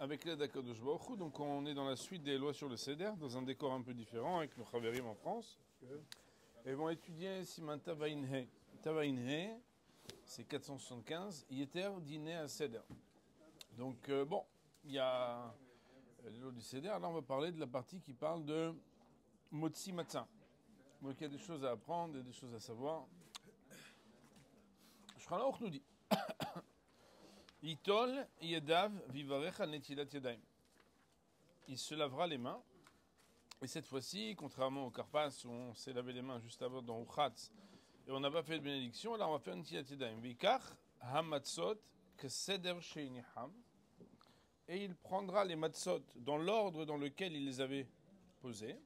avec l'aide d'Akadosh Baruch Hu. Donc on est dans la suite des lois sur le Seder, dans un décor un peu différent avec nos Chaverim en France. Et vont étudier Siman Tavain He. Tavain He, c'est 475, Yeter Dîner à Seder. Donc bon, il y a les lois du Seder. Là on va parler de la partie qui parle de Motzi Matzah. Donc il y a des choses à apprendre et des choses à savoir. Shulchan Aruch nous dit Itol Yedav Vivarech al Netilat Yadayim. Il se lavera les mains. Et cette fois-ci, contrairement au Karpas où on s'est lavé les mains juste avant dans Uchatz et on n'a pas fait de bénédiction, là on va faire Netilat Yadayim. Vikach Hamatzot Keseder Sheiniham. Et il prendra les matzot dans l'ordre dans lequel il les avait posées.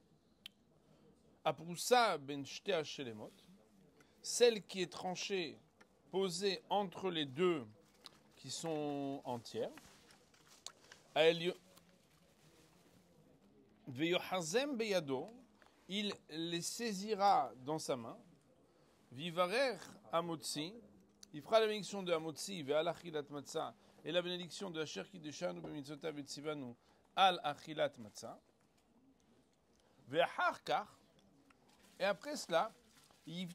Aproussa ben shtea shelemot, celle qui est tranchée, posée entre les deux qui sont entières. Veyohazem beyado, il les saisira dans sa main. Vivarer amotzi, il fera la bénédiction de amotzi ve'al achilat matzah et la bénédiction de asher kiddushanu b'mitzvotav etzivanu al achilat matzah. Ve'achar kach, et après cela, il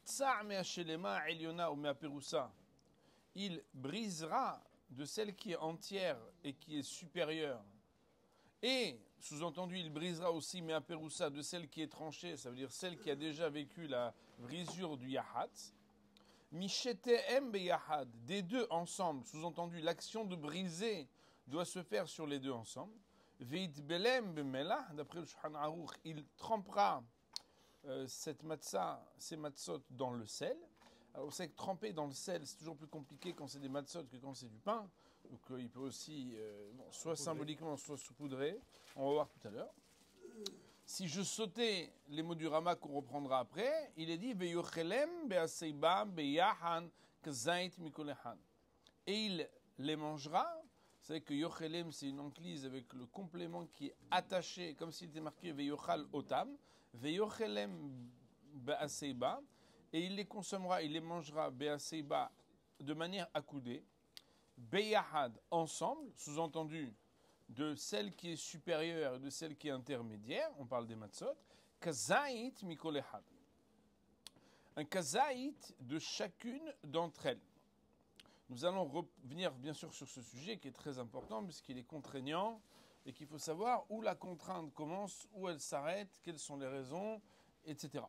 brisera de celle qui est entière et qui est supérieure. Et, sous-entendu, il brisera aussi de celle qui est tranchée, ça veut dire celle qui a déjà vécu la brisure du Yahat. Mishetehem beyahad, des deux ensemble, sous-entendu, l'action de briser doit se faire sur les deux ensemble. Veitbelem bemelah, d'après le Shulchan Aruch, il trempera cette matzah, ces matzot dans le sel. Alors, vous savez que tremper dans le sel, c'est toujours plus compliqué quand c'est des matzot que quand c'est du pain. Donc, il peut aussi, soit symboliquement, soit saupoudrer. On va voir tout à l'heure. Si je sautais les mots du Rama qu'on reprendra après, il est dit Veyochelem be'aseiba be'yahan kazait mikolehan. Et il les mangera. Vous savez que Yochelem, c'est une enclise avec le complément qui est attaché, comme s'il était marqué Veyochal Otam, Veyochelem Be'aseiba, et il les consommera, il les mangera Be'aseiba de manière accoudée, Beyahad ensemble, sous-entendu de celle qui est supérieure et de celle qui est intermédiaire, on parle des matzot, Kazait Mikolehad. Un Kazait de chacune d'entre elles. Nous allons revenir bien sûr sur ce sujet qui est très important puisqu'il est contraignant et qu'il faut savoir où la contrainte commence, où elle s'arrête, quelles sont les raisons, etc.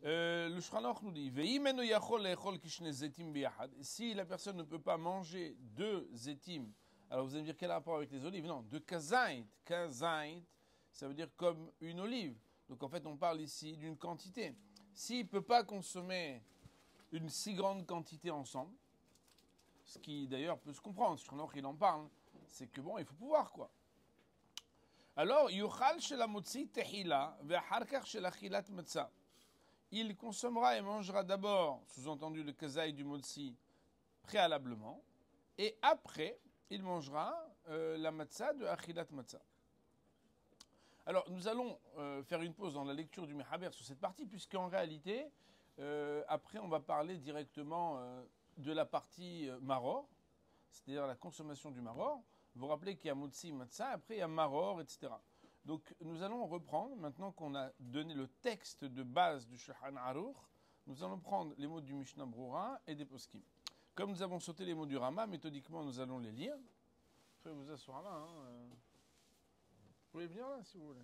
Le Shulchan Aruch nous dit si la personne ne peut pas manger deux zétim, alors vous allez me dire quel rapport avec les olives? Non, de kazait. Kazait, ça veut dire comme une olive. Donc en fait on parle ici d'une quantité. S'il ne peut pas consommer une si grande quantité ensemble, ce qui d'ailleurs peut se comprendre, Shulchan Aruch il en parle, c'est que bon, il faut pouvoir quoi. Alors, yuchal shel hamotzi tehila ve'achar kach shel achilat matzah. Il consommera et mangera d'abord, sous-entendu le kazaï du motzi, préalablement, et après, il mangera la matzah de achilat matzah. Alors, nous allons faire une pause dans la lecture du Mechaber sur cette partie, puisqu'en réalité, après, on va parler directement de la partie maror, c'est-à-dire la consommation du maror. Vous vous rappelez qu'il y a motzi, matzah, après il y a maror, etc. Donc nous allons reprendre, maintenant qu'on a donné le texte de base du Shulchan Aruch, nous allons prendre les mots du Mishnah Brura et des poskim. Comme nous avons sauté les mots du Rama, méthodiquement nous allons les lire. Vous pouvez vous asseoir là. Vous pouvez venir là si vous voulez.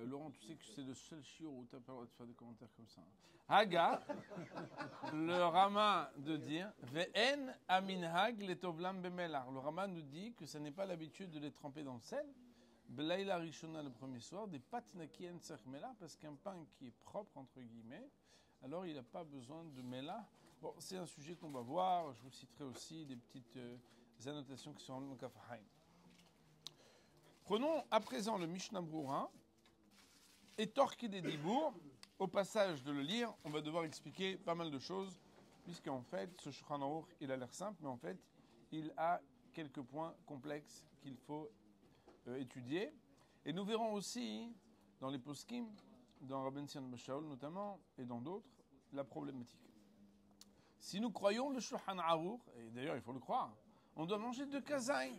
Laurent, tu sais que c'est le seul shiur où tu n'as pas le droit de faire des commentaires comme ça. Haga, le Rama de dire Ve'en aminhag letovlam bemelar. Le Rama nous dit que ce n'est pas l'habitude de les tremper dans le sel. Belaïla rishona le premier soir, des patnakien sermela, parce qu'un pain qui est propre, entre guillemets, alors il n'a pas besoin de mela. Bon, c'est un sujet qu'on va voir. Je vous citerai aussi des petites annotations qui sont dans le Kafahaim. Prenons à présent le Mishnah Brura. Et Torqué des Dibour, au passage de le lire, on va devoir expliquer pas mal de choses, puisqu'en fait, ce Shulchan Aruch, il a l'air simple, mais en fait, il a quelques points complexes qu'il faut étudier. Et nous verrons aussi, dans les poskim, dans Rabben Sion Bashaol notamment, et dans d'autres, la problématique. Si nous croyons le Shulchan Aruch, et d'ailleurs il faut le croire, on doit manger 2 kazait.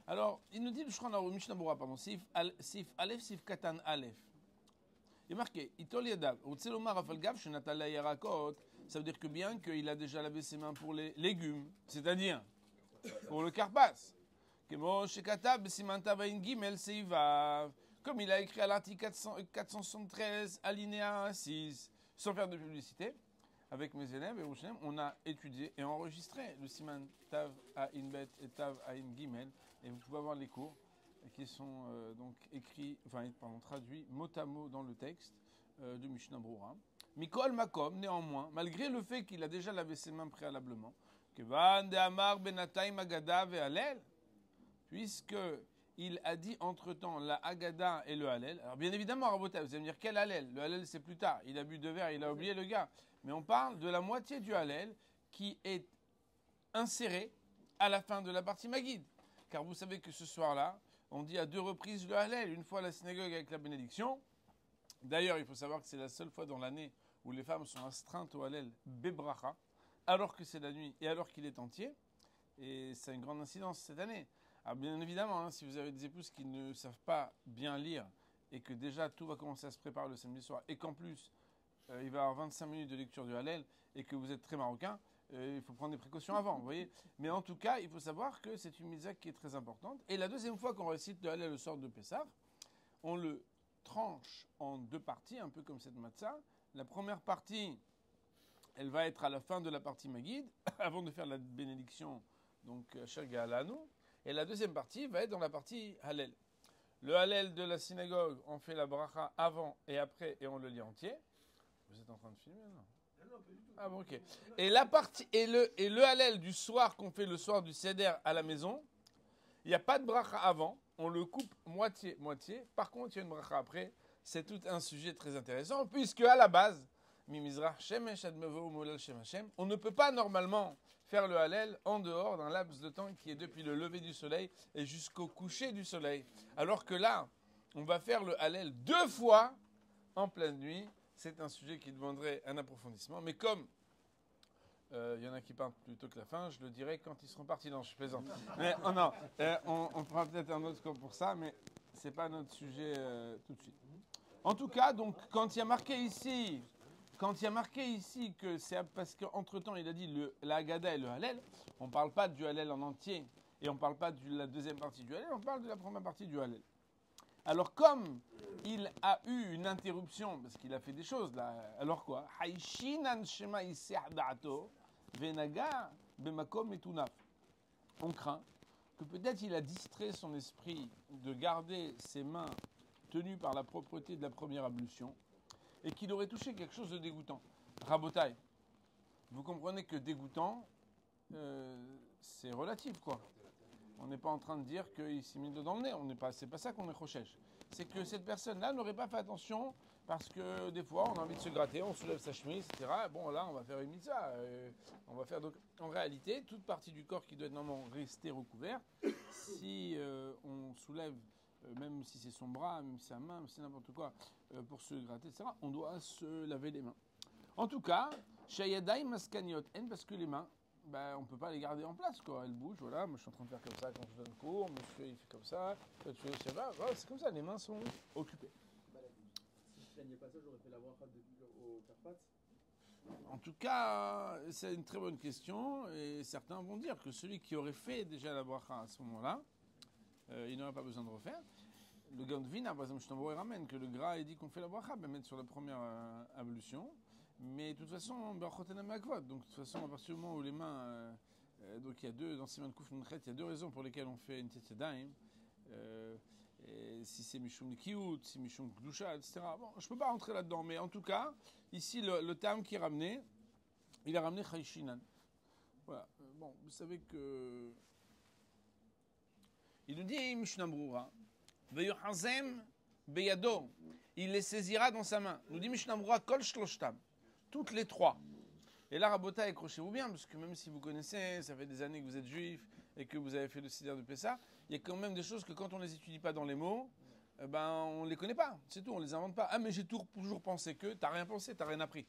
Alors, il nous dit le Shulchan Aruch, Mishnah Berurah, pardon, Sif Aleph, Sif Katan Aleph. Il est marqué, Itol Yadav, Utzelomar Afalgav, Shenatala Yarakot, ça veut dire que bien qu'il a déjà lavé ses mains pour les légumes, c'est-à-dire pour le karpas. Comme il a écrit à l'article 473, alinéa 6, sans faire de publicité, avec mes élèves, et on a étudié et enregistré le Siman Tav Ain Bet et Tav Ain Gimel, et vous pouvez avoir les cours qui sont donc écrits, traduits mot à mot dans le texte de Mishnah Berurah. Mikol Makom, néanmoins, malgré le fait qu'il a déjà lavé ses mains préalablement, que Van de Amar Benataim Agada ve Halel, puisque il a dit entre-temps la Agada et le Halel. Alors bien évidemment, Rabotai, vous allez me dire quel Halel? Le Halel c'est plus tard, il a bu 2 verres, il a oublié le gars. Mais on parle de la moitié du Halel qui est inséré à la fin de la partie Maguide. Car vous savez que ce soir-là, on dit à 2 reprises le Halel, une fois à la synagogue avec la bénédiction. D'ailleurs, il faut savoir que c'est la seule fois dans l'année où les femmes sont astreintes au Halel Bebracha, alors que c'est la nuit et alors qu'il est entier. Et ça a une grande incidence cette année. Alors bien évidemment, si vous avez des épouses qui ne savent pas bien lire et que déjà tout va commencer à se préparer le samedi soir et qu'en plus il va y avoir 25 minutes de lecture du Hallel et que vous êtes très marocain, il faut prendre des précautions avant, vous voyez. Mais en tout cas, il faut savoir que c'est une mitzvah qui est très importante. Et la deuxième fois qu'on récite le Hallel le soir de Pessah, on le tranche en 2 parties, un peu comme cette matzah. La première partie, elle va être à la fin de la partie Maguide, avant de faire la bénédiction, donc Sherga Alanu. Et la deuxième partie va être dans la partie Hallel. Le Hallel de la synagogue, on fait la bracha avant et après et on le lit entier. Vous êtes en train de filmer, non? Non, pas du tout. Ah bon, ok. Et la partie et le Hallel du soir qu'on fait le soir du Seder à la maison, il n'y a pas de bracha avant, on le coupe moitié. Par contre, il y a une bracha après. C'est tout un sujet très intéressant puisque à la base, Mimizrach Shemesh Admevo Molal Shem Hashem, on ne peut pas normalement faire le Hallel en dehors d'un laps de temps qui est depuis le lever du soleil et jusqu'au coucher du soleil. Alors que là, on va faire le Hallel 2 fois en pleine nuit. C'est un sujet qui demanderait un approfondissement. Mais comme il y en a qui parlent plutôt que la fin, je le dirai quand ils seront partis. Non, je plaisante. Mais on fera peut-être un autre cours pour ça, mais ce n'est pas notre sujet tout de suite. En tout cas, donc, quand il y a marqué ici que c'est parce qu'entre-temps, il a dit la Haggadah et le Hallel, on ne parle pas du Hallel en entier et on ne parle pas de la deuxième partie du Hallel, on parle de la première partie du Hallel. Alors, comme il a eu une interruption, parce qu'il a fait des choses là, alors quoi? On craint que peut-être il a distrait son esprit de garder ses mains tenues par la propreté de la première ablution et qu'il aurait touché quelque chose de dégoûtant. Rabotai, vous comprenez que dégoûtant, c'est relatif, quoi. On n'est pas en train de dire qu'il s'est mis dans le nez. C'est pas ça qu'on est recherche. C'est que cette personne-là n'aurait pas fait attention parce que des fois, on a envie de se gratter, on soulève sa chemise, etc. Bon, là, on va faire une mitzvah. On va faire donc, en réalité, toute partie du corps qui doit normalement rester recouverte, si on soulève, même si c'est son bras, même si c'est sa main, même si c'est n'importe quoi, pour se gratter, etc., on doit se laver les mains. En tout cas, Shayadai Maskaniot N, parce que les mains, on ne peut pas les garder en place, quoi. Elles bougent, voilà. Moi, je suis en train de faire comme ça quand je donne cours. Monsieur, il fait comme ça. Toi, tu fais, voilà, c'est comme ça. Les mains sont occupées. Si je craignais pas ça, j'aurais fait la bracha au Carpath. En tout cas, c'est une très bonne question. Et certains vont dire que celui qui aurait fait déjà la bracha à ce moment-là, il n'aurait pas besoin de refaire. Le Gandvina, par exemple, je t'envoie ramène que le gras est dit qu'on fait la bracha, mettre sur la première ablution. Mais de toute façon, donc de toute façon, à partir du moment où les mains, donc il y a deux, dans Siman Kouf Nunchet, il y a 2 raisons pour lesquelles on fait une Tetzedaim. Si c'est Mishum Nikiout, si Mishum Kdusha, etc. Bon, je ne peux pas rentrer là-dedans, mais en tout cas, ici, le terme qui est ramené, il a ramené Chayshinan. Voilà. Bon, vous savez que. Il nous dit Mishnah Berurah, Veyochazem Beyado, il les saisira dans sa main. Nous dit Mishnah Berurah, Kol Shloshtam. Toutes les 3. Et là, Rabotai, accrochez-vous bien, parce que même si vous connaissez, ça fait des années que vous êtes juif et que vous avez fait le Seder de Pessah, il y a quand même des choses que quand on ne les étudie pas dans les mots, on ne les connaît pas. C'est tout, on ne les invente pas. Ah, mais j'ai toujours pensé que, t'as rien pensé, t'as rien appris.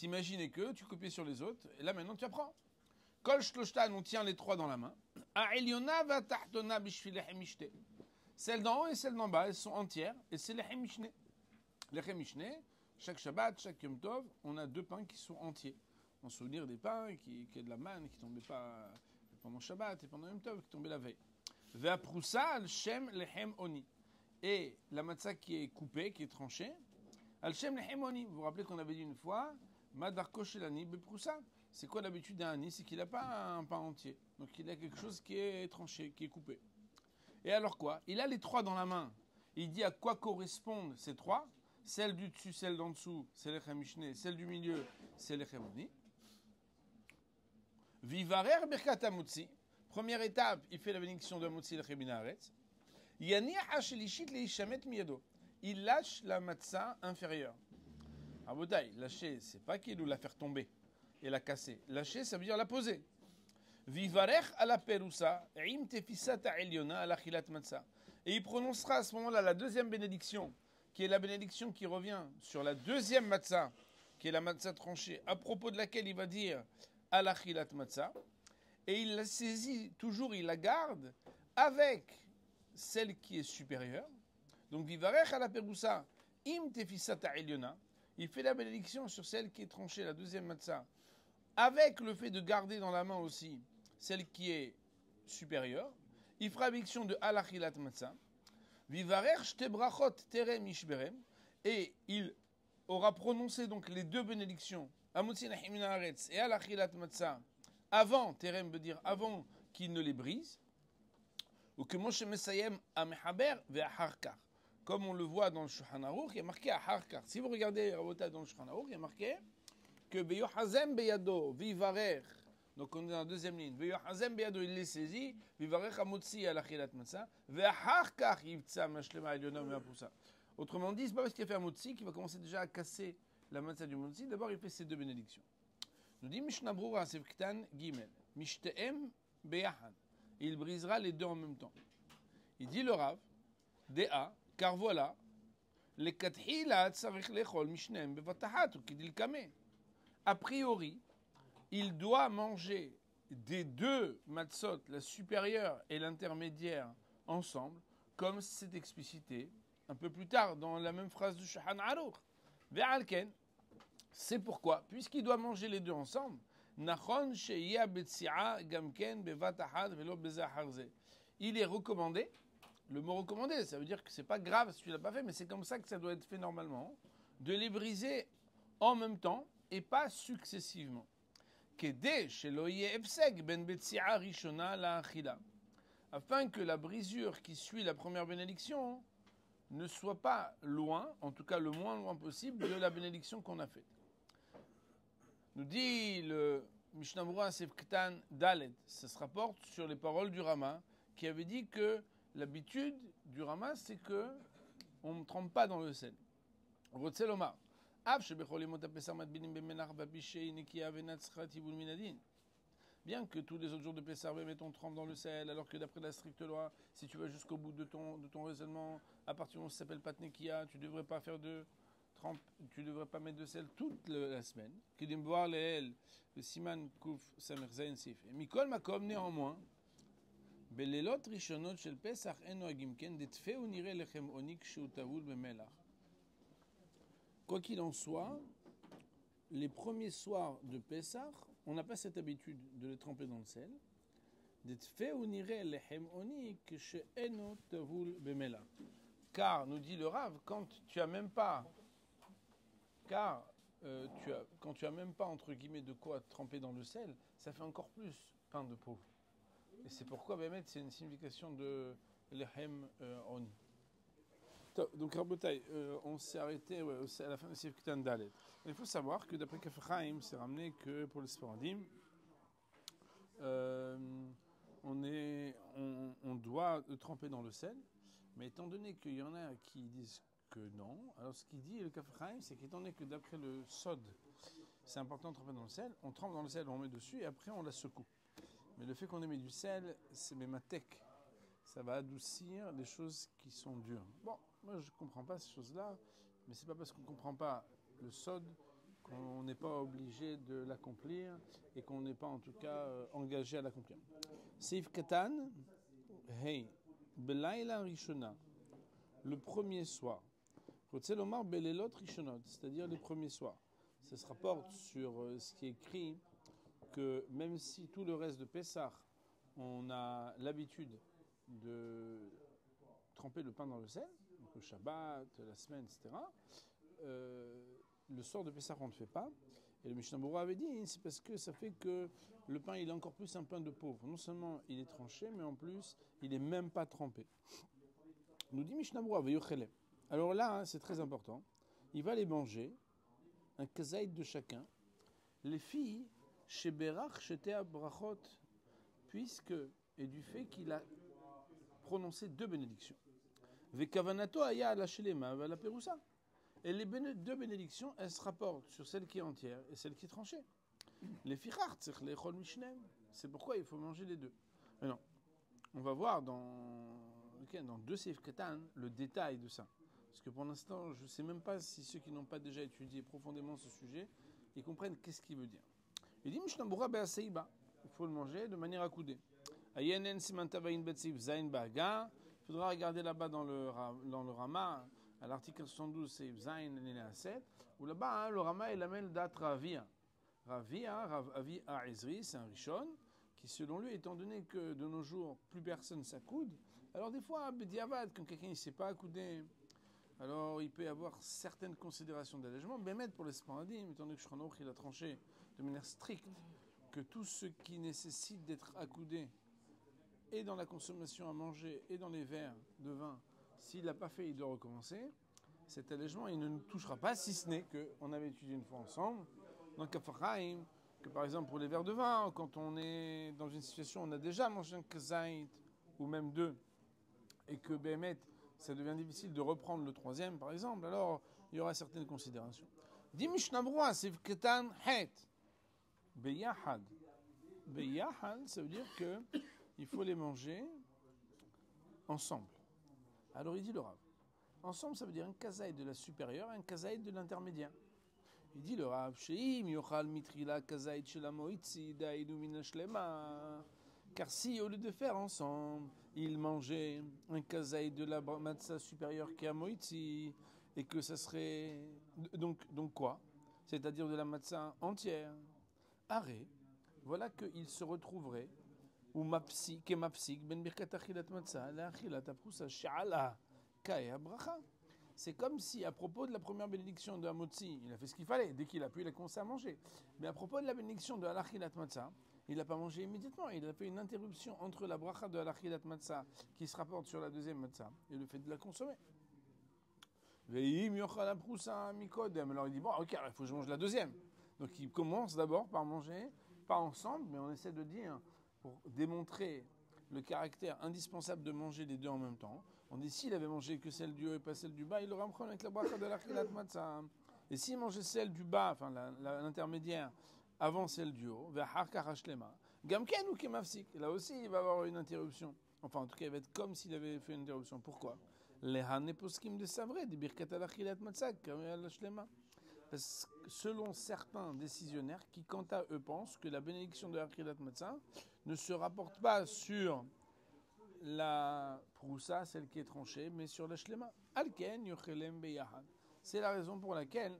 T'imaginais que tu copiais sur les autres, et là maintenant tu apprends. Kol shloshtan, on tient les trois dans la main. Ha'elyona va'tahtona bishvil lechem mishte. Celle d'en haut et celle d'en bas, elles sont entières, et c'est lechem mishne. Lechem mishne, chaque Shabbat, chaque Yom Tov, on a 2 pains qui sont entiers. En souvenir des pains, qui est de la manne, qui ne tombaient pas pendant Shabbat et pendant Yom Tov, qui tombaient la veille. Ve'aproussa al-shem lechem oni. Et la matzah qui est coupée, qui est tranchée, al-shem lechem oni. Vous vous rappelez qu'on avait dit une fois, madarko shelani beproussa. C'est quoi l'habitude d'un ani? C'est qu'il n'a pas un pain entier. Donc il a quelque chose qui est tranché, qui est coupé. Et alors quoi? Il a les 3 dans la main. Il dit à quoi correspondent ces 3. Celle du dessus, celle d'en dessous, c'est lechem mishne. Celle du milieu, c'est lechem oni. Vivarer birkat hamutzi. Première étape, il fait la bénédiction de hamutzi lechem minaretz. Yaniach hashelishit leishamet miyado. Il lâche la matzah inférieure. Rabotai, lâcher, c'est pas qu'il nous la faire tomber et la casser. Lâcher, ça veut dire la poser. Vivarech ala perusa, im tefissat ha'elyona ala chilat matzah. Et il prononcera à ce moment-là la deuxième bénédiction, qui est la bénédiction qui revient sur la deuxième matzah, qui est la matzah tranchée, à propos de laquelle il va dire ala chilat matzah. Et il la saisit, toujours il la garde, avec celle qui est supérieure. Donc vivarech ala perusa, im tefissat ha'elyona. Il fait la bénédiction sur celle qui est tranchée, la deuxième matzah, avec le fait de garder dans la main aussi celle qui est supérieure. Il fera la bénédiction de alachilat matzah. Vivarech shte brachot terem ishberem. Et il aura prononcé donc les 2 bénédictions, hamutzi lechem minaretz et alachilat matzah, avant, terem veut dire avant qu'il ne les brise. Ou que Moshe mesayem amehaber ve'acharkar. Comme on le voit dans le Shulchan Aruch, il y a marqué acharkar. Si vous regardez Rabotai dans le Shulchan Aruch, il y a marqué que Veyohazem beyado, vivarer. Donc on est dans la deuxième ligne. Veyohazem beyado, il les saisit. Vivarer hamotzi ala chilat matzah. Ve'acharkar yivtza mashlema elyona me'apoussa. Autrement dit, c'est pas parce qu'il a fait un motzi qu'il va commencer déjà à casser la matzah du motzi. D'abord, il fait ces 2 bénédictions. Nous dit Mishnah Brura Sevktan Gimel. Mishteem beyachan. Il brisera les 2 en même temps. Il dit le Rav, Dea, car voilà, les kathila tzarich lechol mishneem bevatahat ou kidil kameh. A priori, il doit manger des 2 matzot, la supérieure et l'intermédiaire, ensemble, comme c'est explicité un peu plus tard dans la même phrase du Shulchan Aruch. Ve'alken, c'est pourquoi, puisqu'il doit manger les 2 ensemble, nachon sheya betzi'a gamken bevatahat velo bezaharze. Il est recommandé. Le mot recommandé, ça veut dire que c'est pas grave si tu l'as pas fait, mais c'est comme ça que ça doit être fait normalement, de les briser en même temps et pas successivement. Kedé shelo yeh hefsek ben betzi'a rishona la'achila. Afin que la brisure qui suit la première bénédiction ne soit pas loin, en tout cas le moins loin possible, de la bénédiction qu'on a faite. Nous dit le Mishnah Brura Sevktan Dalet, ça se rapporte sur les paroles du Rama, qui avait dit que l'habitude du Rama, c'est que on ne trempe pas dans le sel. Rotzel Omar. Bien que tous les autres jours de Pessah, on trempe dans le sel, alors que d'après la stricte loi, si tu vas jusqu'au bout de ton raisonnement, à partir du moment où ça s'appelle Patnekia, tu ne devrais pas faire de trempe, tu ne devrais pas mettre de sel toute la semaine. Kedim voir le Siman Kuf Samer Zayin Sif. Et Mikol Makom, néanmoins, בלילות ראשונות של פסח אין נוהגים כן, דתפהו נראה לכם עוני כשהוא טבול במלח. Quoi qu'il en soit, les premiers soirs de Pessah, on n'a pas cette habitude de les tremper dans le sel. דתפהו נראה לכם עוני כשאינו טבול במלח. Car, nous dit le Rav, quand tu as même pas, quand tu as même pas entre guillemets de quoi tremper dans le sel, ça fait encore plus pain de pauvre. Et c'est pourquoi Bémet, c'est une signification de Lechem Oni. Donc, Rabotai, on s'est arrêté à la fin de Sivktan Dalet. Il faut savoir que d'après Kaf Chaim, c'est ramené que pour les Sfaradim, on doit tremper dans le sel, mais étant donné qu'il y en a qui disent que non, alors ce qu'il dit le Kaf Chaim, c'est qu'étant donné que d'après le Sod, c'est important de tremper dans le sel, on trempe dans le sel, on met dessus et après on la secoue. Mais le fait qu'on ait mis du sel, c'est mématek. Ça va adoucir les choses qui sont dures. Bon, moi je ne comprends pas ces choses-là, mais c'est pas parce qu'on ne comprend pas le sod on n'est pas obligé de l'accomplir et qu'on n'est pas en tout cas engagé à l'accomplir. Seif Katan, hey, Belaila Rishona, le premier soir. Rotzelomar Belelot Rishonot, c'est-à-dire les premiers soirs. Ça se rapporte sur ce qui est écrit que même si tout le reste de Pessah, on a l'habitude de tremper le pain dans le sel, donc le Shabbat, la semaine, etc., le soir de Pessah, on ne le fait pas. Et le Mishnah Berurah avait dit, c'est parce que ça fait que le pain, il est encore plus un pain de pauvre. Non seulement il est tranché, mais en plus, il n'est même pas trempé. Nous dit Mishnah Berurah, Veyochele. Alors là, hein, c'est très important. Il va les manger, un kazaïd de chacun. Les filles, chez Berach, chez Théa Brachot, puisque, et du fait qu'il a prononcé 2 bénédictions. Vekavanato aya la shelema va la peroussa. Et les 2 bénédictions, elles se rapportent sur celle qui est entière et celle qui est tranchée. Les fichart, c'est pourquoi il faut manger les 2. Mais non, on va voir dans 2 Seif Katan le détail de ça. Parce que pour l'instant, je ne sais même pas si ceux qui n'ont pas déjà étudié profondément ce sujet, ils comprennent qu'est-ce qu'il veut dire. Il dit Mishnah Berurah be'aseiba, il faut le manger de manière accoudée. Ayenen simantavain betzif zain baga, il faudra regarder là-bas dans le Rama, à l'article 72, c'est zain l'alinéa 7, où là-bas, hein, le Rama il amène dat Ravia. Ravia, Ravi Aizri, c'est un Rishon, qui selon lui, étant donné que de nos jours, plus personne s'accoude, alors des fois, Bediavad, quand quelqu'un ne sait pas accouder, alors il peut y avoir certaines considérations d'allègement. Bémet pour les sparadim, étant donné que Shulchan Aruch il a tranché de manière stricte que tout ce qui nécessite d'être accoudé, et dans la consommation à manger, et dans les verres de vin, s'il l'a pas fait, il doit recommencer. Cet allègement, il ne nous touchera pas, si ce n'est qu'on avait étudié une fois ensemble, dans Kafaraim, que par exemple pour les verres de vin, quand on est dans une situation où on a déjà mangé un kazaït, ou même 2, et que Bémet, ça devient difficile de reprendre le 3e, par exemple, alors il y aura certaines considérations. Dit Mishnah Berurah, c'est Ketan Het. Beyahad. Beyahad, ça veut dire que il faut les manger ensemble. Alors il dit le Rav. Ensemble, ça veut dire un kazaïd de la supérieure et un kazaïd de l'intermédiaire. Il dit le Rav, Sheim yochal mitrila kazaïd shela moitzi daïdu min shlema. Car si, au lieu de faire ensemble, ils mangeaient un kazaïd de la matzah supérieure qui est à moitzi, et que ça serait... Donc quoi? C'est-à-dire de la matzah entière. Arrêt, voilà qu'ils se retrouveraient ou mapsik et mapsik ben birkat achilat matzah la achilat aprousa she'ala kaya bracha. C'est comme si, à propos de la première bénédiction de Hamotzi, il a fait ce qu'il fallait. Dès qu'il a pu, il a commencé à manger. Mais à propos de la bénédiction de Alachilat Matzah, il n'a pas mangé immédiatement. Il a fait une interruption entre la bracha de Alachilat Matzah, qui se rapporte sur la 2e Matzah, et le fait de la consommer. Alors il dit, bon, ok, il faut que je mange la 2e. Donc il commence d'abord par manger, pas ensemble, mais on essaie de dire, pour démontrer le caractère indispensable de manger les 2 en même temps. On dit, s'il avait mangé que celle du haut et pas celle du bas, il aurait un problème avec la bracha de l'Achilat Matzah. Et s'il mangeait celle du bas, enfin l'intermédiaire, avant celle du haut, Gamken ou Kemafsik, là aussi il va avoir une interruption. Enfin, en tout cas, il va être comme s'il avait fait une interruption. Pourquoi? Les Haneposkim de Savre, des Birkat al-Achilat Matzah, parce que selon certains décisionnaires qui, quant à eux, pensent que la bénédiction de l'Achilat Matzah ne se rapporte pas sur la proussa, celle qui est tranchée, mais sur la shlema. Alken yochelem beyahad. C'est la raison pour laquelle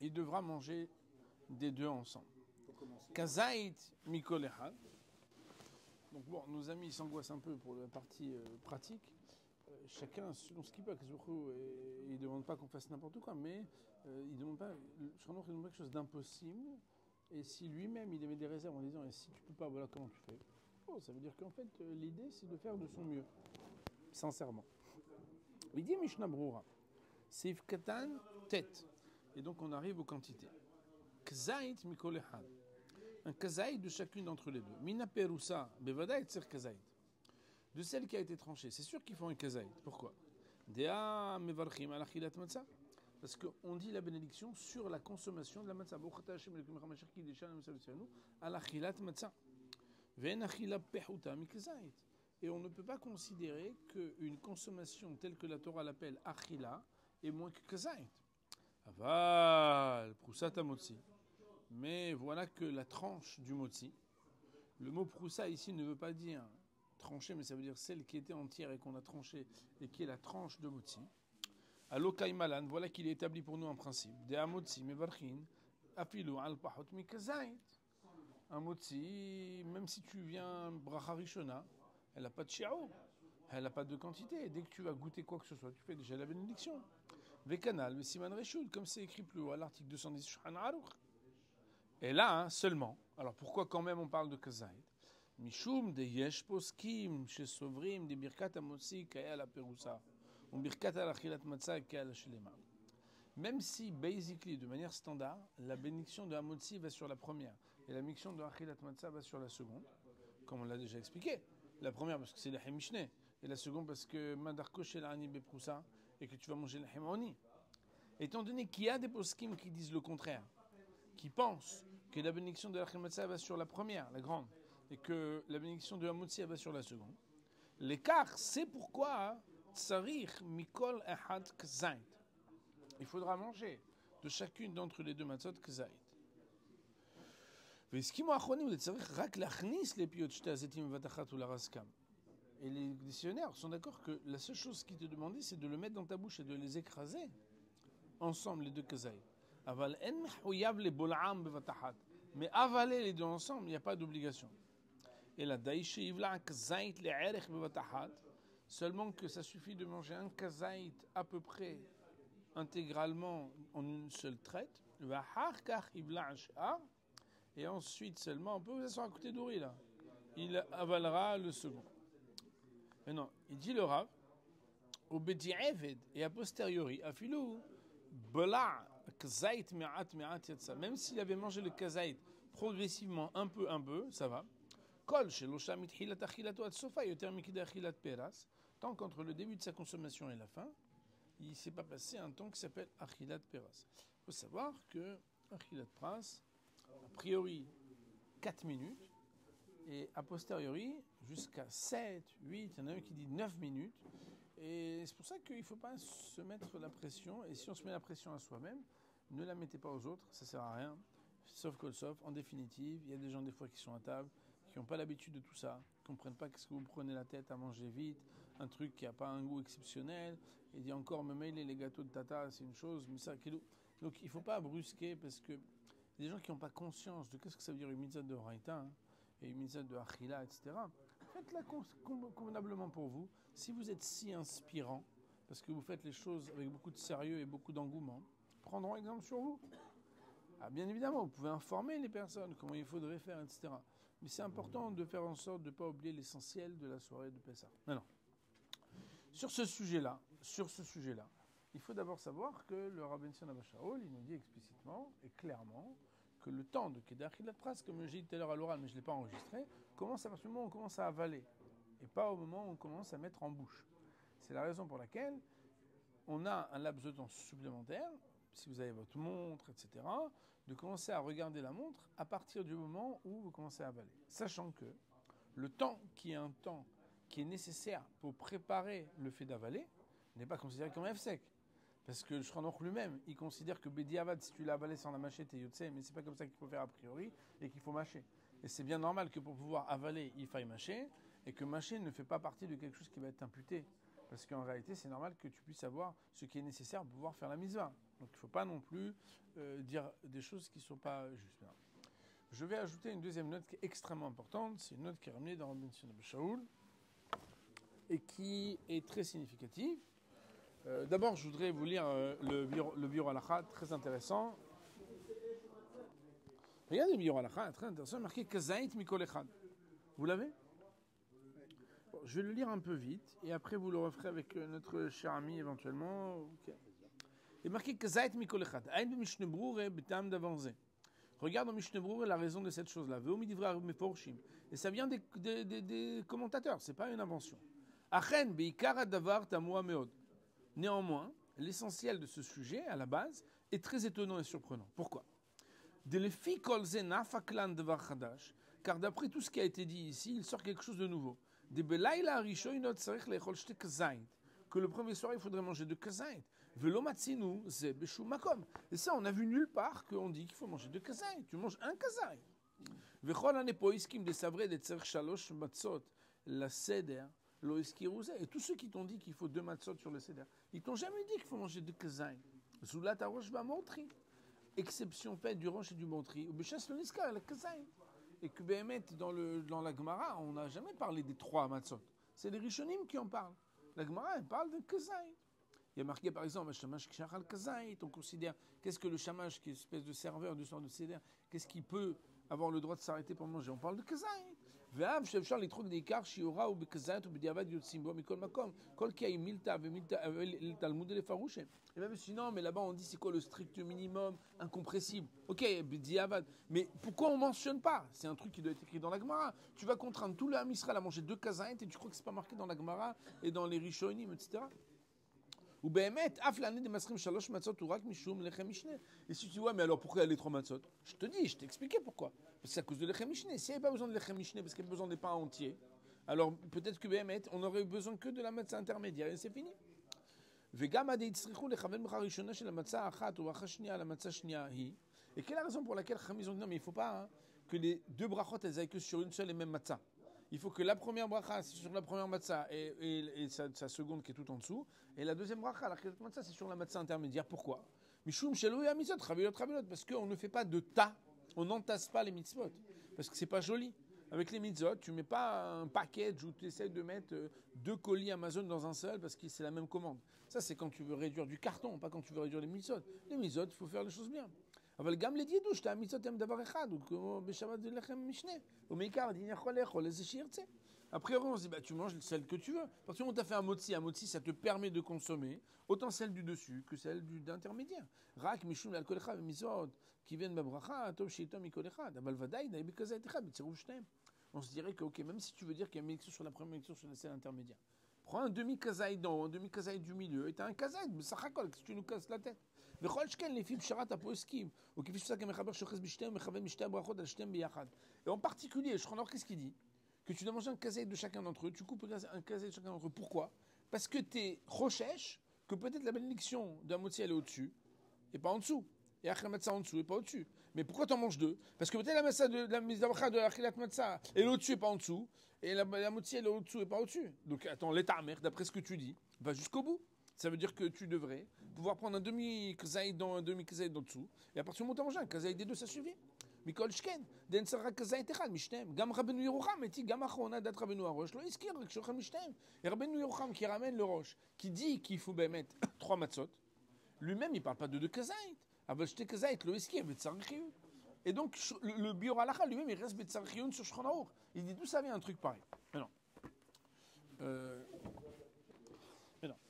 il devra manger des 2 ensemble. Kazait mikol echad. Donc bon, nos amis s'angoissent un peu pour la partie pratique. Chacun selon ce qu'il peut, il ne demande pas qu'on fasse n'importe quoi, mais il ne demande pas, quelque chose d'impossible. Et si lui-même il émet des réserves en disant, et si tu peux pas, voilà comment tu fais. Oh, ça veut dire qu'en fait, l'idée, c'est de faire de son mieux. Sincèrement. Il dit Mishnah Berurah, Seif Katan, tête. Et donc, on arrive aux quantités. Kazait mikol echad. Un kazaïd de chacune d'entre les 2. Mina peroussa, bevada et tsir kazaïd. De celle qui a été tranchée. C'est sûr qu'il faut un kazaïd. Pourquoi? Dea mevarchim al achilat matzah. Parce qu'on dit la bénédiction sur la consommation de la matzah. Bochata Hashem lekum ramashar kideshan amsalusanu al achilat matzah. Et on ne peut pas considérer qu'une consommation telle que la Torah l'appelle achila est moins que kazait. Aval, proussat motzi. Mais voilà que la tranche du motzi, le mot proussa ici ne veut pas dire trancher, mais ça veut dire celle qui était entière et qu'on a tranchée, et qui est la tranche de motzi. Alokai malan, voilà qu'il est établi pour nous un principe. De amotzi mevarchin, afilu al pahot mikazait. Un motzi, même si tu viens bracha rishona, elle n'a pas de shi'ur, elle n'a pas de quantité. Dès que tu vas goûter quoi que ce soit, tu fais déjà la bénédiction. Vekanal, Vesiman Reshul, comme c'est écrit plus haut à l'article 210 Shulchan Aruch. Et là, hein, seulement. Alors pourquoi quand même on parle de kazait? Mishum de yesh poskim chez Sovrim de birkat amotzi kaya la perusa, ou birkat al achilat matzah kaya la shlema. Même si, basically, de manière standard, la bénédiction de amotzi va sur la première et la bénédiction de achilat matzah va sur la seconde, comme on l'a déjà expliqué. La première parce que c'est le Mishneh, et la seconde parce que Madarko shel ani beprousa, et que tu vas manger le Hemoni. Étant donné qu'il y a des poskim qui disent le contraire, qui pensent que la bénédiction de la Matzah va sur la première, la grande, et que la bénédiction de la Motzi va sur la seconde, l'écart, c'est pourquoi Tsarich Mikol Ehad Kzait. Il faudra manger de chacune d'entre les deux matzot Kzait. Et les dictionnaires sont d'accord que la seule chose qui te demandait, c'est de le mettre dans ta bouche et de les écraser ensemble, les deux kazay. Mais avaler les deux ensemble, il n'y a pas d'obligation. Et la seulement que ça suffit de manger un kazait à peu près intégralement en une seule traite. Et ensuite seulement, on peut vous asseoir à côté d'Ouri là. Il avalera le second. Mais non, il dit le Rav, au Bedi'eved et a posteriori, afilou, bela, kazait me'at me'at yatsa. Même s'il avait mangé le kazait progressivement, un peu, ça va. Kol shelosha mithilat achilato at sofa yoter mikide achilat peras. Tant qu'entre le début de sa consommation et la fin, il ne s'est pas passé un temps qui s'appelle achilat peras. Il faut savoir que achilat peras, a priori 4 minutes, et a posteriori jusqu'à 7, 8, il y en a un qui dit 9 minutes. Et c'est pour ça qu'il ne faut pas se mettre la pression. Et si on se met la pression à soi-même, ne la mettez pas aux autres, ça ne sert à rien. Sauf que sauf, en définitive, il y a des gens des fois qui sont à table, qui n'ont pas l'habitude de tout ça, qui ne comprennent pas qu'est-ce que vous prenez la tête à manger vite, un truc qui n'a pas un goût exceptionnel. Et dit encore, me mêler les gâteaux de tata, c'est une chose, mais ça, donc il ne faut pas brusquer parce que des gens qui n'ont pas conscience de qu'est-ce que ça veut dire une mitzvah de Horaïta, hein, et une mitzvah de Achila, etc. Faites-la convenablement pour vous. Si vous êtes si inspirant, parce que vous faites les choses avec beaucoup de sérieux et beaucoup d'engouement, prendront exemple sur vous. Ah, bien évidemment, vous pouvez informer les personnes comment il faudrait faire, etc. Mais c'est important de faire en sorte de ne pas oublier l'essentiel de la soirée de Pessah. Non. Sur ce sujet-là, il faut d'abord savoir que le Rabbi Sion Abba Shaul, il nous dit explicitement et clairement que le temps de Kedar Achilat Pras, comme j'ai dit tout à l'heure à l'oral, mais je ne l'ai pas enregistré, commence à partir du moment où on commence à avaler, et pas au moment où on commence à mettre en bouche. C'est la raison pour laquelle on a un laps de temps supplémentaire, si vous avez votre montre, etc., de commencer à regarder la montre à partir du moment où vous commencez à avaler. Sachant que le temps qui est un temps qui est nécessaire pour préparer le fait d'avaler n'est pas considéré comme un F-sec. Parce que le Shulchan lui-même, il considère que Bediavad, si tu l'as avalé sans la mâcher, t'es yotse, mais c'est pas comme ça qu'il faut faire a priori, et qu'il faut mâcher. Et c'est bien normal que pour pouvoir avaler, il faille mâcher, et que mâcher ne fait pas partie de quelque chose qui va être imputé. Parce qu'en réalité, c'est normal que tu puisses avoir ce qui est nécessaire pour pouvoir faire la mitzvah. Donc il ne faut pas non plus dire des choses qui ne sont pas justes. Je vais ajouter une deuxième note qui est extrêmement importante. C'est une note qui est ramenée dans Rabbi Sion Abba Shaul et qui est très significative. D'abord, je voudrais vous lire le Biur Halakha, très intéressant. Regardez le Biur Halakha, très intéressant, marqué Kazait Mikol Echad. Vous l'avez? Bon, je vais le lire un peu vite, et après vous le referez avec notre cher ami éventuellement. Okay. Il est marqué Kazait Mikol Echad. Aïn Mishneh Berurah B'tam Davanzeh. Regarde dans Mishneh Berurah la raison de cette chose-là. Ve'omi divrei meforshim. Et ça vient des commentateurs, c'est pas une invention. Achen beikar hadavar tamua meod. Néanmoins, l'essentiel de ce sujet, à la base, est très étonnant et surprenant. Pourquoi? Car d'après tout ce qui a été dit ici, il sort quelque chose de nouveau. Que le premier soir, il faudrait manger de kazait. Velo matzinu, c'est beshum makom. Et ça, on a vu nulle part qu'on dit qu'il faut manger 2 kazaï. Tu manges un kazaï. Vechol anepoiskim de savre de tzerch shalosh matzot la seder lo eskirouze. Et tous ceux qui t'ont dit qu'il faut 2 matzot sur le seder, ils t'ont jamais dit qu'il faut manger 2 kazaï. Zoulat arosh va montri. Exception faite du roche et du montri. Ou bechas lo niska la kazaï. Et que Béhémet, dans la Gemara, on n'a jamais parlé des 3 matzot. C'est les Rishonim qui en parlent. La Gemara, elle parle de kazaï. Il y a marqué par exemple, Shamash Kshachal Kazaït, on considère, qu'est-ce que le Shamash, qui est une espèce de serveur du sort de Seder, qu'est-ce qu'il peut avoir le droit de s'arrêter pour manger? On parle de Kazaït. Ve'av shevshar litrok deikar shiura ou bekazayt ou bediavad yotzim bo mikol makom. Kol ki ay milta ve'milta talmud lefarouche. Et même sinon, mais là-bas on dit c'est quoi le strict minimum incompressible? Ok, bediavad. Mais pourquoi on mentionne pas? C'est un truc qui doit être écrit dans la Gemara. Tu vas contraindre tout le Ham Israël à manger 2 Kazaït et tu crois que c'est pas marqué dans la Gemara et dans les Rishonim, etc. Ou Béhémet, af l'année des masrim shalosh matzot ou rak mishum lechem mishne. Et si tu dis, ouais, mais alors pourquoi il y a les 3 matzot? Je te dis, je t'ai expliqué pourquoi. Parce que c'est à cause de lechem mishne. S'il n'y avait pas besoin de lechem mishne, parce qu'il y a besoin des pains entiers, alors peut-être que Béhémet, on aurait besoin que de la matzah intermédiaire et c'est fini. Vegam ade yitzrichu lechaven b'cha rishona shel matzah achat ou bracha shnia la matzah shnia hi. Et quelle est la raison pour laquelle Chachamim ont dit non, mais il ne faut pas que les 2 brachot elles aillent que sur une seule et même matzah. Il faut que la première bracha, c'est sur la première matzah et sa seconde qui est tout en dessous. Et la deuxième bracha, la matzah, c'est sur la matzah intermédiaire. Pourquoi? Mishum shelo ya mitzvot, chavilot. Parce qu'on ne fait pas de tas, on n'entasse pas les mitzvot. Parce que c'est pas joli. Avec les mitzvot, tu mets pas un package où tu essaies de mettre 2 colis Amazon dans un seul parce que c'est la même commande. Ça, c'est quand tu veux réduire du carton, pas quand tu veux réduire les mitzvot. Les mitzvot, il faut faire les choses bien. אבל גם לדידוש, המצוות הם דבר אחד, כמו בשבת לחם משנה. ומעיקר, דין יכול לאכול איזה שירצה. A priori, on se dit, bah, tu manges celle que tu veux. Parce qu'on t'a fait un motzi, ça te permet de consommer autant celle du dessus que celle d'intermédiaire. Rak, mishum, l'alcool echad, mizot, qui viennent babracha, tov, shiitom, mikol echad. Aval vadaï, naïbi kazait echad, bitzirouv shtem. On se dirait que, ok, même si tu veux dire qu'il y a une élection sur la première élection sur celle intermédiaire, prends un demi-kazaï d'en haut, un demi-kazaï du milieu, et t'as un kazaï, mais ça racole, que tu nous casses la tête. וכל שכן לפי פשרת הפוסקים, או כפי שפסק המחבר שאוחז בשתיהם ומכוון משתי הברכות על שתיהם ביחד. Et en particulier, Shulchan Aruch, qu'est-ce qu'il dit? Que tu dois manger un kazaï de chacun d'entre eux, tu coupes un kazaï de chacun d'entre eux. Pourquoi? Parce que tu es rochèche, que peut-être la bénédiction d'un motzi elle est au-dessus, et pas en dessous. Et Achel Matzah en dessous, et pas au-dessus. Mais pourquoi tu en manges 2? Parce que peut-être la matzah de la mizracha de Achelat Matzah, elle est au-dessus et pas en dessous, et la motzi elle est au-dessous et pas au-dessus. Donc attends, l'état mère, d'après ce que tu dis, va jusqu'au bout. Ça veut dire que tu devrais pouvoir prendre un demi-kazaï dans un demi-kazaï d'en dessous, et à partir du moment où tu manges un kazaï des 2, ça suffit. Mikol shken, den sarra kazaï techad, mishtem. Gam Rabbeinu Yerucham, et gam achona dat Rabbeinu Arosh, lo iskir, kshocham mishtem. Et Rabbeinu Yerucham qui ramène le roche, qui dit qu'il faut mettre 3 matzot, lui-même il ne parle pas de 2 kazaït. Aval shte kazaït, lo iskir, betzarchiyun. Et donc le Biur Halacha lui-même il reste betzarchiyun sur Shulchan Aruch. Il dit d'où ça vient un truc pareil. Mais non.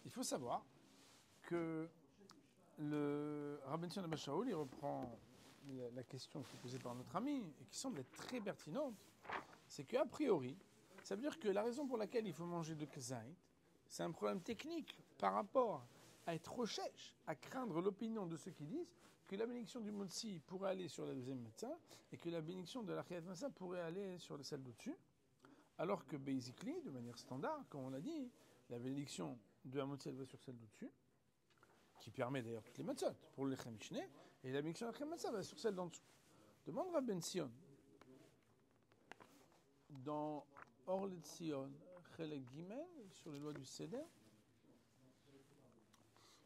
Il faut savoir que le Rabbi Sion Abba Shaul, il reprend la question qui est posée par notre ami et qui semble être très pertinente, c'est qu'a priori, ça veut dire que la raison pour laquelle il faut manger de kazaït, c'est un problème technique par rapport à être recherche, à craindre l'opinion de ceux qui disent que la bénédiction du motzi pourrait aller sur la deuxième médecin et que la bénédiction de la Chayat Massa pourrait aller sur celle d'au-dessus, alors que basically, de manière standard, comme on l'a dit, la bénédiction de la motzi elle va sur celle d'au-dessus, qui permet d'ailleurs toutes les matzot pour le lechem mishne, et la bénédiction de la lechem matzah va sur celle d'en dessous. Demande Rabbi Ben Sion, dans Or Letzion, Chelek Gimel, sur les lois du Seder,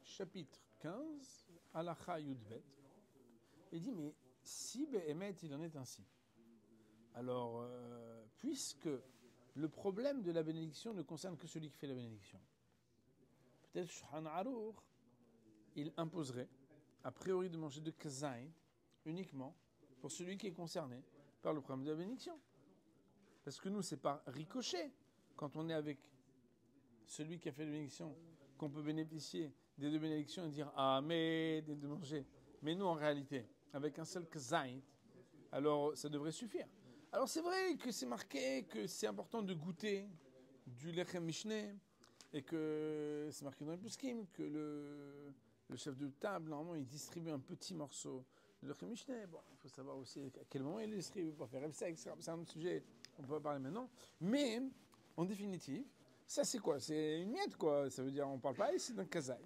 chapitre 15, Halacha Yudbet, il dit, mais si Behemet il en est ainsi, alors, puisque le problème de la bénédiction ne concerne que celui qui fait la bénédiction, peut-être Shulchan Aruch, il imposerait, a priori, de manger de kazaït uniquement pour celui qui est concerné par le problème de la bénédiction. Parce que nous, c'est par ricochet, quand on est avec celui qui a fait la bénédiction, qu'on peut bénéficier des 2 bénédictions et dire « Ah, mais de manger ». Mais nous, en réalité, avec un seul kazaït, alors ça devrait suffire. Alors c'est vrai que c'est marqué que c'est important de goûter du lechem mishne, et que c'est marqué dans les poskim que le chef de table, normalement, il distribue un petit morceau de lechem mishne. Bon, il faut savoir aussi à quel moment il le distribue, pour faire ça, etc. C'est un autre sujet, on peut pas parler maintenant. Mais, en définitive, ça c'est quoi? C'est une miette, quoi. Ça veut dire, on parle pas ici d'un kazaï.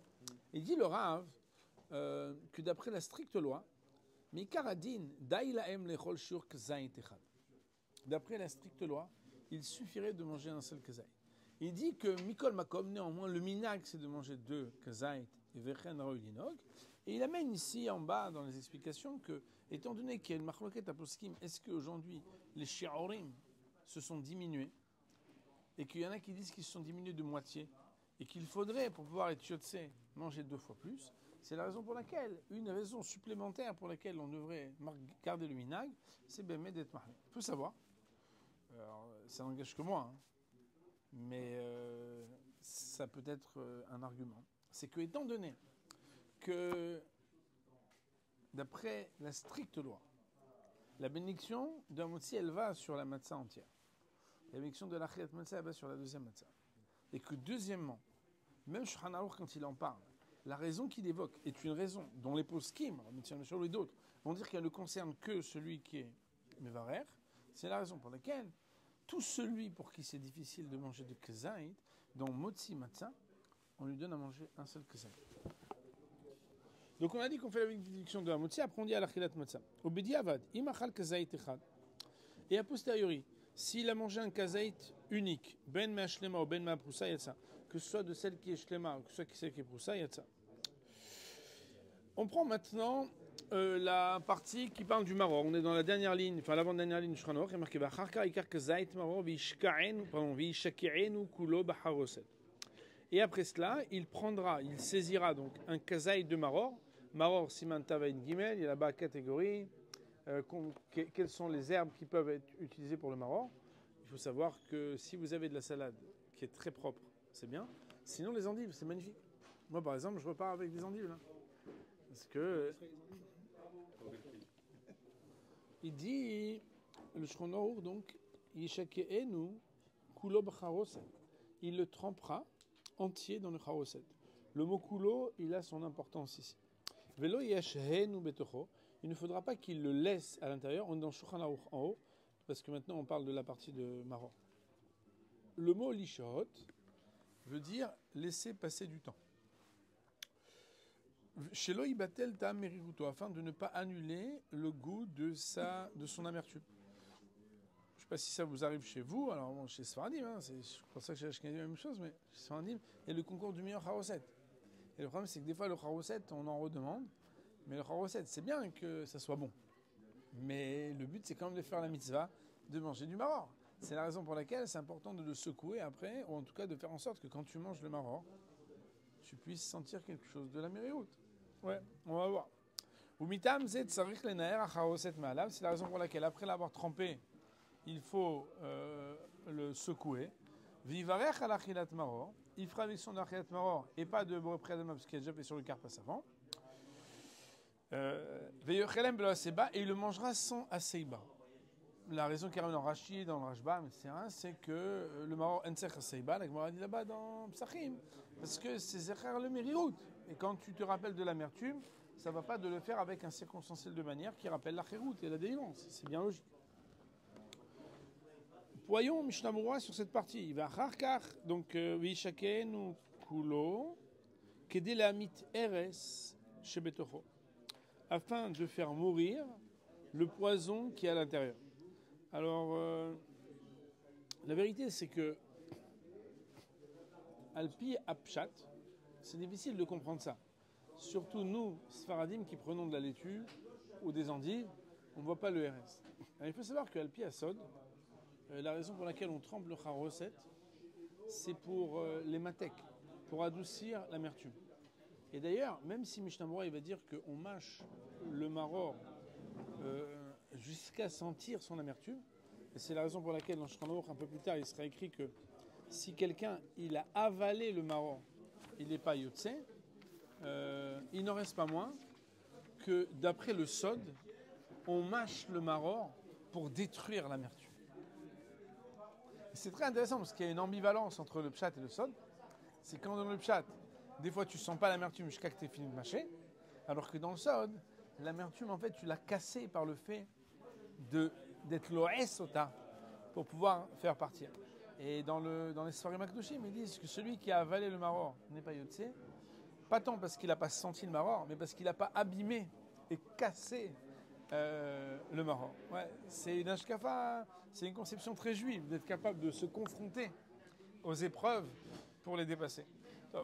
Il dit le Rav que d'après la stricte loi, d'après la stricte loi, il suffirait de manger un seul kazaït. Il dit que Mikol Makom, néanmoins, le minag, c'est de manger 2 kazaït et vechen roïlinog. Et il amène ici en bas dans les explications que, étant donné qu'il y a une marloquette à poskim, est-ce qu'aujourd'hui les shi'orim se sont diminués et qu'il y en a qui disent qu'ils se sont diminués de moitié et qu'il faudrait, pour pouvoir être yotse, manger 2 fois plus. C'est la raison pour laquelle, une raison supplémentaire pour laquelle on devrait garder le minag, c'est Bémet d'être marié. Il faut savoir, alors, ça n'engage que moi, hein, mais ça peut être un argument. C'est que, étant donné que, d'après la stricte loi, la bénédiction d'un motzi, elle va sur la matzah entière. La bénédiction de l'achiyat matzah, elle va sur la deuxième matzah. Et que, deuxièmement, même Shulchan Aruch, quand il en parle, la raison qu'il évoque est une raison dont les poskim, Mitzvah Meshul et d'autres, vont dire qu'elle ne concerne que celui qui est Mevarer. C'est la raison pour laquelle tout celui pour qui c'est difficile de manger de kazaït, dans Motzi Matzah, on lui donne à manger un seul kazaït. Donc on a dit qu'on fait la bénédiction de la Motzi, après on dit à l'achilat Matzah. Obedi Avad, imachal kazaït echad. Et a posteriori, s'il a mangé un kazaït unique, ben ma shlema ou ben ma proussa yatsa, que ce soit de celle qui est shlema ou que ce soit de celle qui est proussa yatsa. On prend maintenant la partie qui parle du maror. On est dans la dernière ligne, enfin l'avant-dernière ligne du Shulchan Aruch, il est marqué V'acharka ikar kazait maror v'yishkaenu kulo b'haroset. Et après cela, il saisira donc un kazaït de maror. Maror siman tavain gimel, il y a là-bas catégorie. Quelles sont les herbes qui peuvent être utilisées pour le maror? Il faut savoir que si vous avez de la salade qui est très propre, c'est bien. Sinon les endives, c'est magnifique. Moi par exemple, je repars avec des endives là. Parce que il dit le Shulchan Aruch donc yishakeenu kulo b'charoset. Il le trempera entier dans le charoset. Le mot kulo, il a son importance ici. Velo yashhenu betocho. Il ne faudra pas qu'il le laisse à l'intérieur. On est dans Shulchan Aruch en haut parce que maintenant on parle de la partie de maror. Le mot lishot veut dire laisser passer du temps. Shelo ibatel ta'am meriruto, afin de ne pas annuler le goût de son amertume. Je ne sais pas si ça vous arrive chez vous, alors bon, chez Sfaradim, hein, c'est pour ça que chez Ashkenazim la même chose, mais chez Sfaradim, il y a le concours du meilleur charoset. Et le problème, c'est que des fois, le charoset, on en redemande, mais le charoset, c'est bien que ça soit bon. Mais le but, c'est quand même de faire la mitzvah, de manger du maror. C'est la raison pour laquelle c'est important de le secouer après, ou en tout cas de faire en sorte que quand tu manges le maror, tu puisses sentir quelque chose de la mériroute. Ouais, on va voir. C'est la raison pour laquelle, après l'avoir trempé, il faut le secouer. Il fera avec son achilat maror et pas de boré préadama parce qu'il a déjà fait sur le carpas avant. Et il le mangera sans aseiba. La raison qui ramène dans Rashi, dans le Rashba, etc., c'est que le maror ensech aseiba, la Gemara dit là-bas dans Psachim, parce que c'est zecher le mérirout. Et quand tu te rappelles de l'amertume, ça ne va pas de le faire avec un circonstanciel de manière qui rappelle la chéroute et la délivrance. C'est bien logique. Voyons Mishnah Moura sur cette partie. Il va charkar, donc v'yishakenu kulo, kedé la mit eres shebetocho, afin de faire mourir le poison qui est à l'intérieur. Alors, la vérité, c'est que Alpi Apshat, c'est difficile de comprendre ça. Surtout nous, Sfaradim, qui prenons de la laitue ou des endives, on ne voit pas le RS. Alors, il faut savoir que Alpi Asod, la raison pour laquelle on trempe le charoset, c'est pour les matek, pour adoucir l'amertume. Et d'ailleurs, même si Mishnah Moura, il va dire qu'on mâche le maror jusqu'à sentir son amertume, et c'est la raison pour laquelle dans Shulchan Aruch, un peu plus tard, il sera écrit que si quelqu'un il a avalé le maror, il n'est pas yotse, il n'en reste pas moins que d'après le sod, on mâche le maror pour détruire l'amertume. C'est très intéressant parce qu'il y a une ambivalence entre le pshat et le sod. C'est quand dans le pshat, des fois tu sens pas l'amertume jusqu'à que tu aies fini de mâcher, alors que dans le sod, l'amertume en fait tu l'as cassée par le fait d'être l'oesota pour pouvoir faire partir. Et dans les Sfarim Akdoshim, ils disent que celui qui a avalé le maror n'est pas yotse, Pas tant parce qu'il n'a pas senti le maror, mais parce qu'il n'a pas abîmé et cassé le maror. Ouais, c'est une ashkafa, c'est une conception très juive d'être capable de se confronter aux épreuves pour les dépasser.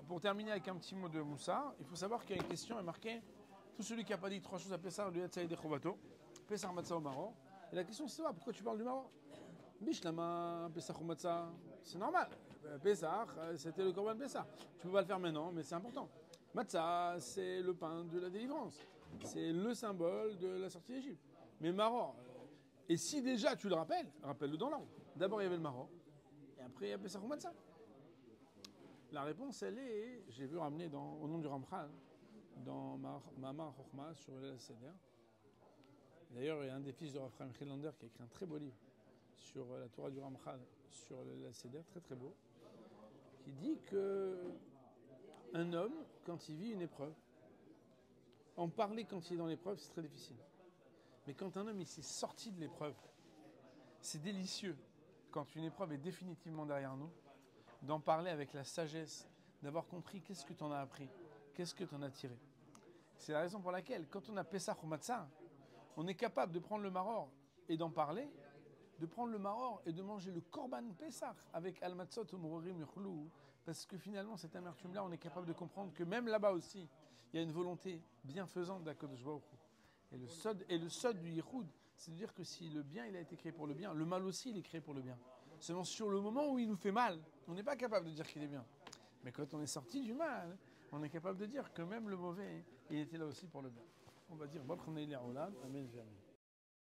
Pour terminer avec un petit mot de Moussa, il faut savoir qu'il y a une question est marquée tout celui qui n'a pas dit 3 choses à Pessar lui Yatsaï de Chovato, Pessar Matzah au maror. Et la question c'est pourquoi tu parles du maror? Bishlama, Pessah ou Matzah, c'est normal. Pessah, c'était le Korban Pessah. Tu peux pas le faire maintenant, mais c'est important. Matzah, c'est le pain de la délivrance. C'est le symbole de la sortie d'Égypte. Mais maror, et si déjà tu le rappelles, rappelle-le dans l'ordre. D'abord il y avait le maror, et après il y a Pessah ou Matzah. La réponse, elle est, j'ai vu ramener au nom du Ramchal, dans Mamar Chochma sur le Seder. D'ailleurs, il y a un des fils de Raphaël Chilander qui a écrit un très beau livre sur la Torah du Ramchal, sur le Seder, très très beau, qui dit que un homme, quand il vit une épreuve, en parler quand il est dans l'épreuve, c'est très difficile. Mais quand un homme il s'est sorti de l'épreuve, c'est délicieux. Quand une épreuve est définitivement derrière nous, d'en parler avec la sagesse, d'avoir compris qu'est-ce que tu en as appris, qu'est-ce que tu en as tiré. C'est la raison pour laquelle, quand on a Pessah ou Matzah, on est capable de prendre le maror et d'en parler, de prendre le maror et de manger le korban Pessah avec al-matzot ou mourim yochlou, parce que finalement, cette amertume-là, on est capable de comprendre que même là-bas aussi, il y a une volonté bienfaisante d'Akadosh Baruch Hu. Et le sod du Yichud, c'est de dire que si le bien il a été créé pour le bien, le mal aussi il est créé pour le bien. Seulement sur le moment où il nous fait mal, on n'est pas capable de dire qu'il est bien. Mais quand on est sorti du mal, on est capable de dire que même le mauvais, il était là aussi pour le bien. On va dire, bon, prenez les Amen.